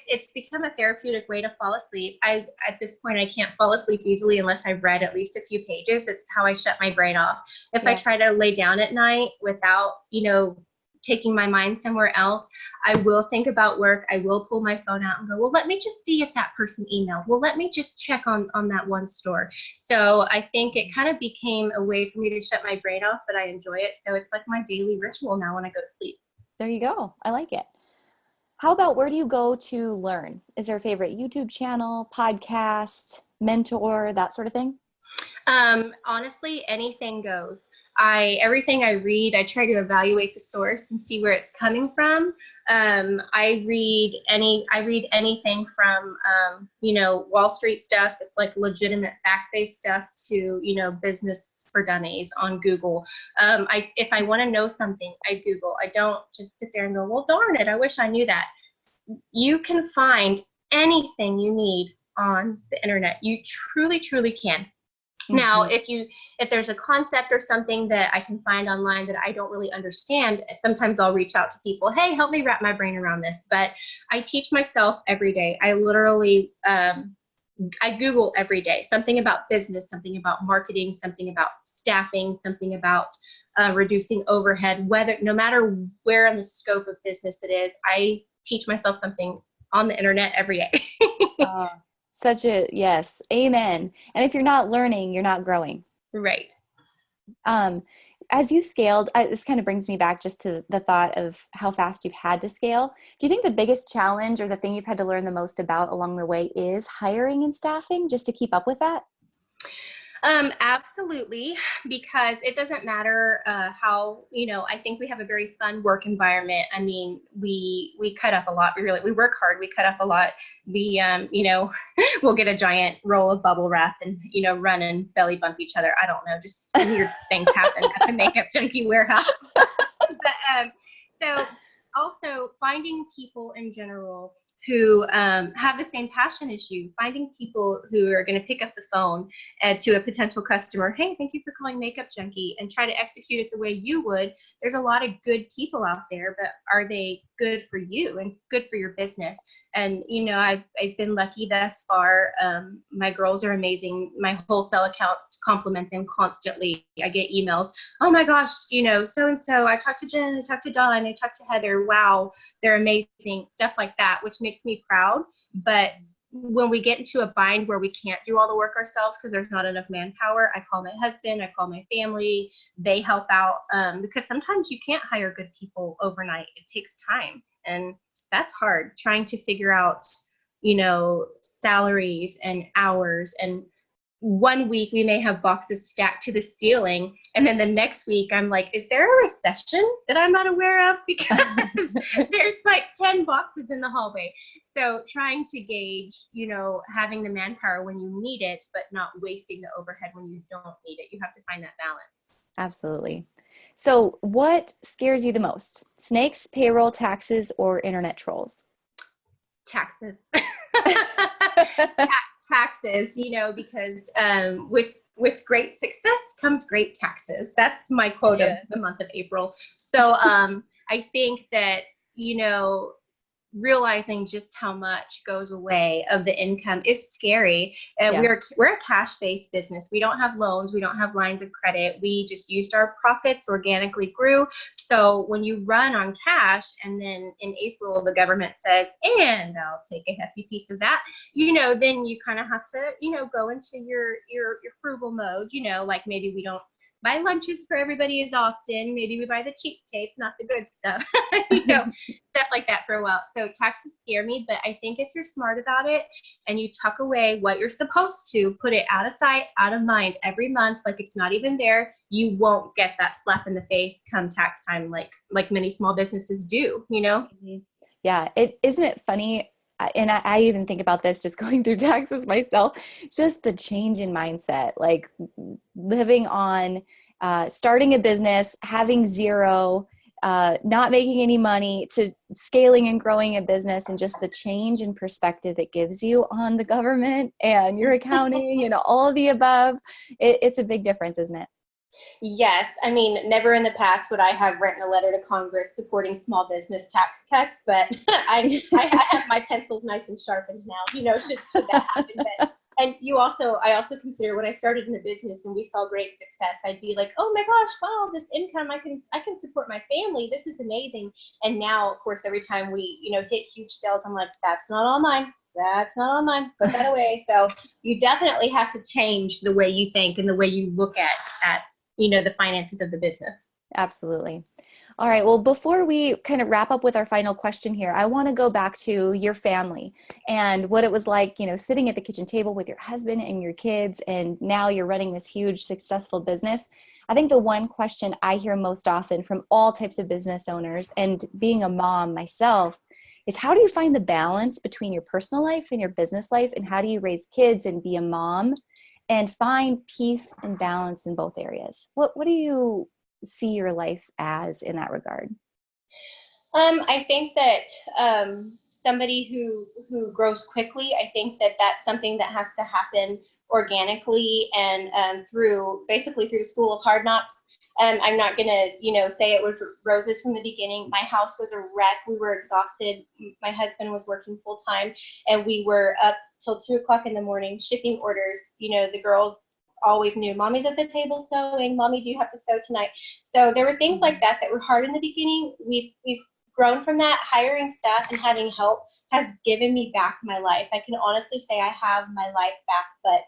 It's become a therapeutic way to fall asleep. At this point, I can't fall asleep easily unless I've read at least a few pages. It's how I shut my brain off. If I try to lay down at night without, taking my mind somewhere else, I will think about work. I will pull my phone out and go, well, let me just see if that person emailed. Well, let me just check on that one store. So I think it kind of became a way for me to shut my brain off, but I enjoy it. So it's like my daily ritual now when I go to sleep. There you go. I like it. How about where do you go to learn? Is there a favorite YouTube channel, podcast, mentor, that sort of thing? Honestly, anything goes. Everything I read, I try to evaluate the source and see where it's coming from. I read anything from, Wall Street stuff. It's like legitimate fact-based stuff to, business for dummies on Google. If I want to know something, I Google. I don't just sit there and go, well, darn it, I wish I knew that. You can find anything you need on the internet. You truly, truly can. Now, if there's a concept or something that I can find online that I don't really understand, sometimes I'll reach out to people, hey, help me wrap my brain around this. But I teach myself every day. I literally, I Google every day, something about business, something about marketing, something about staffing, something about reducing overhead, no matter where in the scope of business it is, I teach myself something on the internet every day. Yes, amen. And if you're not learning, you're not growing. Right. As you've scaled, this kind of brings me back just to the thought of how fast you've had to scale. Do you think the biggest challenge or the thing you've had to learn the most about along the way is hiring and staffing just to keep up with that? Absolutely, because it doesn't matter how, I think we have a very fun work environment. I mean, we cut up a lot. We work hard. We cut up a lot. We, we'll get a giant roll of bubble wrap and, run and belly bump each other. I don't know, just weird things happen at the makeup junkie warehouse. But, so also finding people in general who have the same passion as you, finding people who are going to pick up the phone to a potential customer, hey, thank you for calling Makeup Junkie, and try to execute it the way you would. There's a lot of good people out there, but are they good for you and good for your business? And, I've been lucky thus far. My girls are amazing. My wholesale accounts compliment them constantly. I get emails, oh my gosh, so-and-so, I talked to Jen, I talked to Dawn, I talked to Heather, wow, they're amazing, stuff like that, which makes me proud. But when we get into a bind where we can't do all the work ourselves because there's not enough manpower, I call my husband, I call my family, they help out, because sometimes you can't hire good people overnight. It takes time, and that's hard, trying to figure out, salaries and hours. And one week we may have boxes stacked to the ceiling, and then the next week I'm like, is there a recession that I'm not aware of? Because there's like 10 boxes in the hallway. So trying to gauge, having the manpower when you need it, but not wasting the overhead when you don't need it. You have to find that balance. Absolutely. So what scares you the most? Snakes, payroll, taxes, or internet trolls? Taxes. Taxes, because with great success comes great taxes. That's my quote of the month of April. So I think that, realizing just how much goes away of the income is scary. Yeah. We're a cash-based business. We don't have loans. We don't have lines of credit. We just used our profits, organically grew. So when you run on cash and then in April the government says, and I'll take a hefty piece of that, then you kind of have to, go into your frugal mode, like maybe we don't buy lunches for everybody as often. Maybe we buy the cheap tape, not the good stuff, stuff like that for a while. So taxes scare me, but I think if you're smart about it and you tuck away what you're supposed to, put it out of sight, out of mind every month, like it's not even there, you won't get that slap in the face come tax time, like many small businesses do, Yeah. Isn't it funny? And I even think about this just going through taxes myself, just the change in mindset, like living on, starting a business, having zero, not making any money, to scaling and growing a business, and just the change in perspective it gives you on the government and your accounting and all of the above. It's a big difference, isn't it? Yes. I mean, never in the past would I have written a letter to Congress supporting small business tax cuts, but I have my pencils nice and sharpened now, should that happen. But, and I also consider when I started in the business and we saw great success, I'd be like, oh my gosh, wow, this income, I can support my family. This is amazing. And now, of course, every time we, hit huge sales, I'm like, that's not all mine. That's not on mine. Put that away. So you definitely have to change the way you think and the way you look at the finances of the business. Absolutely. All right. Well, before we kind of wrap up with our final question here, I want to go back to your family and what it was like, sitting at the kitchen table with your husband and your kids, and now you're running this huge, successful business. I think the one question I hear most often from all types of business owners, and being a mom myself, is how do you find the balance between your personal life and your business life? And how do you raise kids and be a mom and find peace and balance in both areas? What do you see your life as in that regard? I think that somebody who grows quickly, I think that that's something that has to happen organically and through the school of hard knocks. I'm not gonna, say it was roses from the beginning. My house was a wreck. We were exhausted. My husband was working full time, and we were up till 2:00 in the morning shipping orders. The girls always knew, mommy's at the table sewing. Mommy, do you have to sew tonight? So there were things like that were hard in the beginning. We've grown from that. Hiring staff and having help has given me back my life. I can honestly say I have my life back, but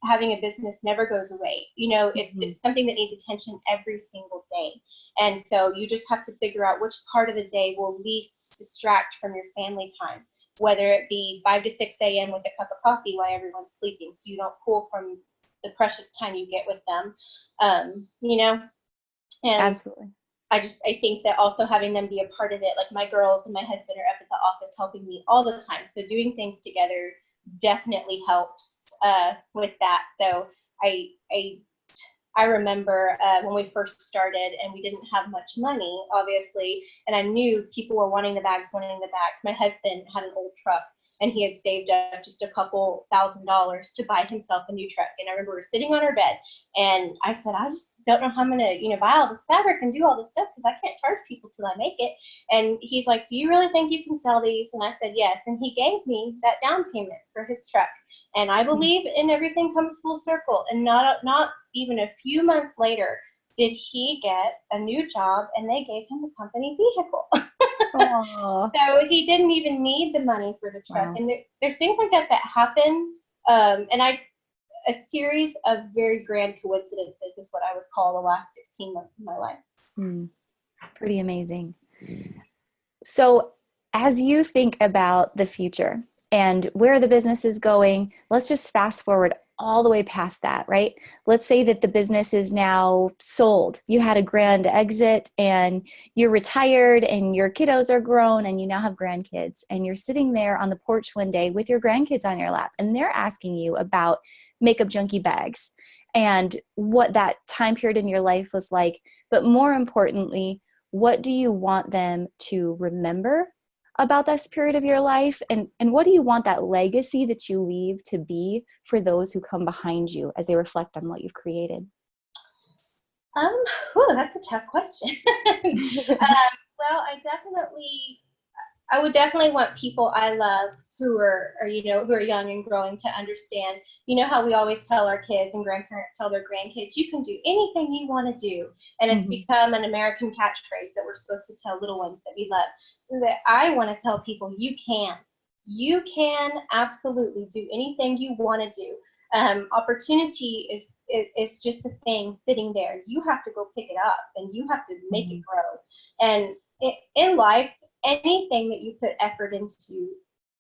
having a business never goes away. It's something that needs attention every single day. And so you just have to figure out which part of the day will least distract from your family time, whether it be 5 to 6 a.m. with a cup of coffee while everyone's sleeping, so you don't pull from the precious time you get with them. And Absolutely. I think that also having them be a part of it, like my girls and my husband are up at the office helping me all the time. So doing things together definitely helps with that. So I remember when we first started and we didn't have much money, obviously, and I knew people were wanting the bags. My husband had an old truck, and he had saved up just a couple $1,000s to buy himself a new truck. And I remember we were sitting on our bed, and I said, I just don't know how I'm going to, buy all this fabric and do all this stuff, because I can't charge people till I make it. And he's like, do you really think you can sell these? And I said, yes. And he gave me that down payment for his truck. And I believe in everything comes full circle. And not even a few months later did he get a new job, and they gave him the company vehicle. So he didn't even need the money for the truck. Wow. And there's things like that happen. And a series of very grand coincidences is what I would call the last 16 months of my life. Pretty amazing. So as you think about the future and where the business is going, let's just fast forward all the way past that, right? Let's say that the business is now sold. You had a grand exit and you're retired and your kiddos are grown and you now have grandkids, and you're sitting there on the porch one day with your grandkids on your lap, and they're asking you about makeup junkie bags and what that time period in your life was like. But more importantly, what do you want them to remember about this period of your life, and what do you want that legacy that you leave to be for those who come behind you as they reflect on what you've created? That's a tough question. Well, I definitely, I would definitely want people I love who are who are young and growing to understand, how we always tell our kids and grandparents tell their grandkids, you can do anything you want to do. And it's become an American catchphrase that we're supposed to tell little ones that we love. That I want to tell people, you can. You can absolutely do anything you want to do. Opportunity is just a thing sitting there. You have to go pick it up and you have to make it grow. And in life, anything that you put effort into,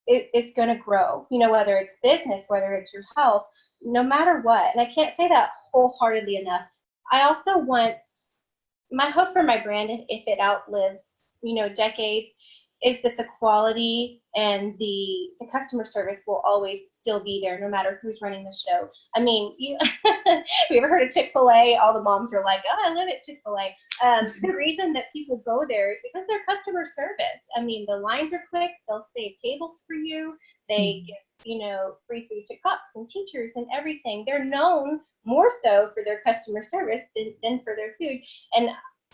it's going to grow, whether it's business, whether it's your health, no matter what. And I can't say that wholeheartedly enough. I also want, my hope for my brand, if it outlives, decades, is that the quality and the customer service will always still be there, no matter who's running the show. I mean, have you ever heard of Chick-fil-A? All the moms are like, oh, I live at Chick-fil-A. The reason that people go there is because their customer service. I mean, the lines are quick. They'll save tables for you. They give, free food to cops and teachers and everything. They're known more so for their customer service than for their food. And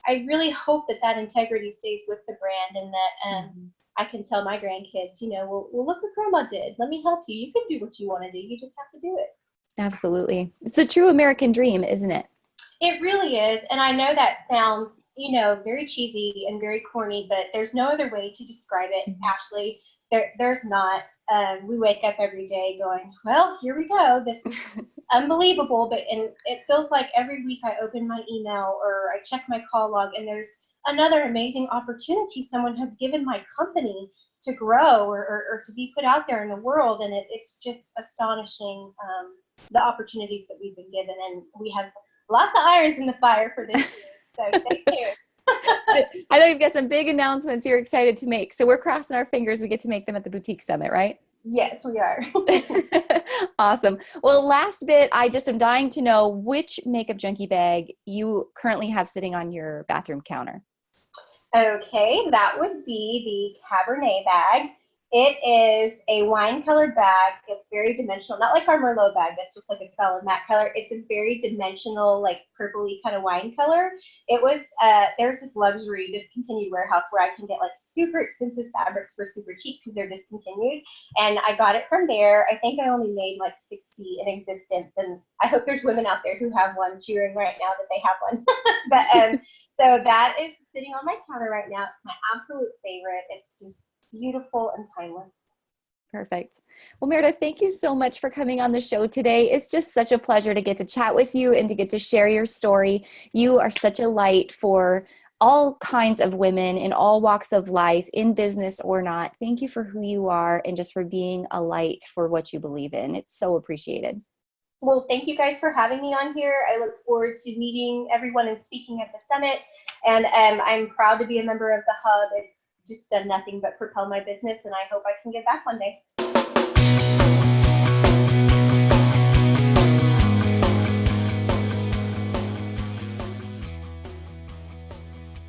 I really hope that integrity stays with the brand, and that I can tell my grandkids, well, look what grandma did. Let me help you. You can do what you want to do. You just have to do it. Absolutely. It's the true American dream, isn't it? It really is. And I know that sounds, very cheesy and very corny, but there's no other way to describe it, Ashley. There's not. We wake up every day going, well, here we go. This is unbelievable. And it feels like every week I open my email or I check my call log and there's another amazing opportunity someone has given my company to grow or to be put out there in the world. And it's just astonishing, the opportunities that we've been given. And we have lots of irons in the fire for this year. So stay tuned. I know you've got some big announcements you're excited to make. So we're crossing our fingers we get to make them at the Boutique Summit, right? Yes, we are. Awesome. Well, last bit, I just am dying to know which Makeup Junkie bag you currently have sitting on your bathroom counter. Okay, that would be the Cabernet bag. It is a wine-colored bag. It's very dimensional, not like our Merlot bag that's just like a solid matte color. It's a very dimensional, like purpley kind of wine color. It was, there's this luxury discontinued warehouse where I can get like super expensive fabrics for super cheap because they're discontinued. And I got it from there. I think I only made like 60 in existence. And I hope there's women out there who have one cheering right now that they have one. But so that is sitting on my counter right now. It's my absolute favorite. It's just beautiful and timeless. Perfect. Well, Meredith, thank you so much for coming on the show today. It's just such a pleasure to get to chat with you and to get to share your story. You are such a light for all kinds of women in all walks of life, in business or not. Thank you for who you are and just for being a light for what you believe in. It's so appreciated. Well, thank you guys for having me on here. I look forward to meeting everyone and speaking at the summit. And I'm proud to be a member of the Hub. It's just done nothing but propel my business, and I hope I can get back one day.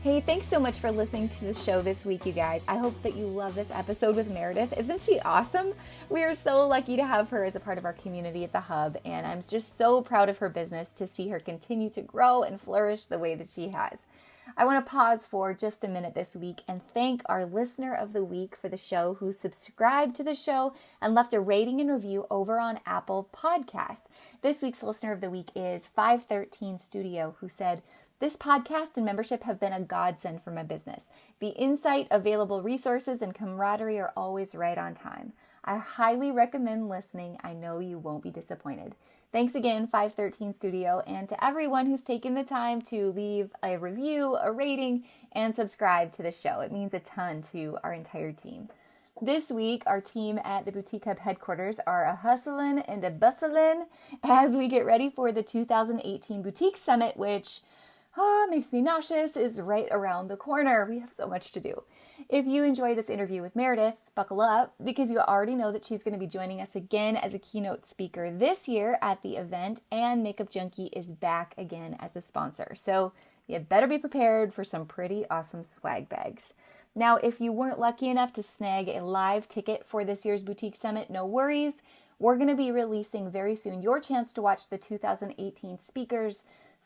Hey, thanks so much for listening to the show this week, you guys. I hope that you love this episode with Meredith. Isn't she awesome? We are so lucky to have her as a part of our community at the Hub, and I'm just so proud of her business to see her continue to grow and flourish the way that she has. I want to pause for just a minute this week and thank our listener of the week for the show who subscribed to the show and left a rating and review over on Apple Podcasts. This week's listener of the week is 513 Studio, who said, "This podcast and membership have been a godsend for my business. The insight, available resources, and camaraderie are always right on time. I highly recommend listening. I know you won't be disappointed." Thanks again, 513 Studio, and to everyone who's taken the time to leave a review, a rating, and subscribe to the show. It means a ton to our entire team. This week, our team at the Boutique Hub headquarters are a hustling and a bustling as we get ready for the 2018 Boutique Summit, which makes me nauseous, is right around the corner. We have so much to do. If you enjoyed this interview with Meredith, buckle up because you already know that she's going to be joining us again as a keynote speaker this year at the event, and Makeup Junkie is back again as a sponsor. So you better be prepared for some pretty awesome swag bags. Now, if you weren't lucky enough to snag a live ticket for this year's Boutique Summit, no worries. We're going to be releasing very soon your chance to watch the 2018 speakers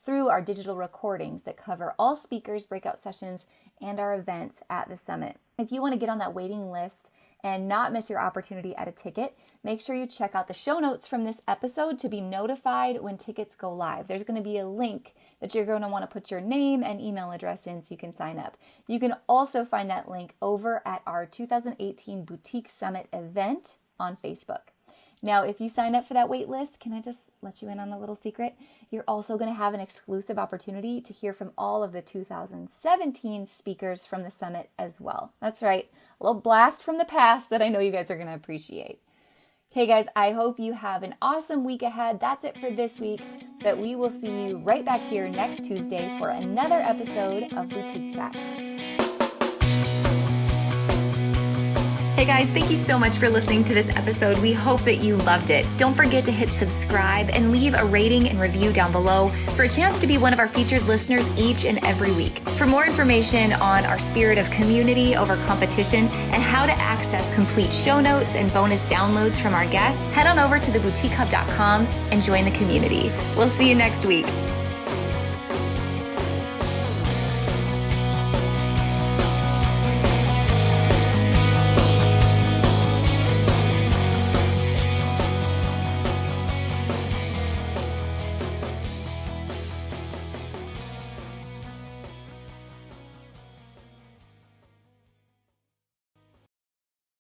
through our digital recordings that cover all speakers, breakout sessions, and our events at the summit. If you want to get on that waiting list and not miss your opportunity at a ticket, make sure you check out the show notes from this episode to be notified when tickets go live. There's going to be a link that you're going to want to put your name and email address in so you can sign up. You can also find that link over at our 2018 Boutique Summit event on Facebook. Now, if you sign up for that wait list, can I just let you in on a little secret? You're also going to have an exclusive opportunity to hear from all of the 2017 speakers from the summit as well. That's right, a little blast from the past that I know you guys are going to appreciate. Okay, guys, I hope you have an awesome week ahead. That's it for this week, but we will see you right back here next Tuesday for another episode of Boutique Chat. Hey guys, thank you so much for listening to this episode. We hope that you loved it. Don't forget to hit subscribe and leave a rating and review down below for a chance to be one of our featured listeners each and every week. For more information on our spirit of community over competition and how to access complete show notes and bonus downloads from our guests, head on over to theboutiquehub.com and join the community. We'll see you next week.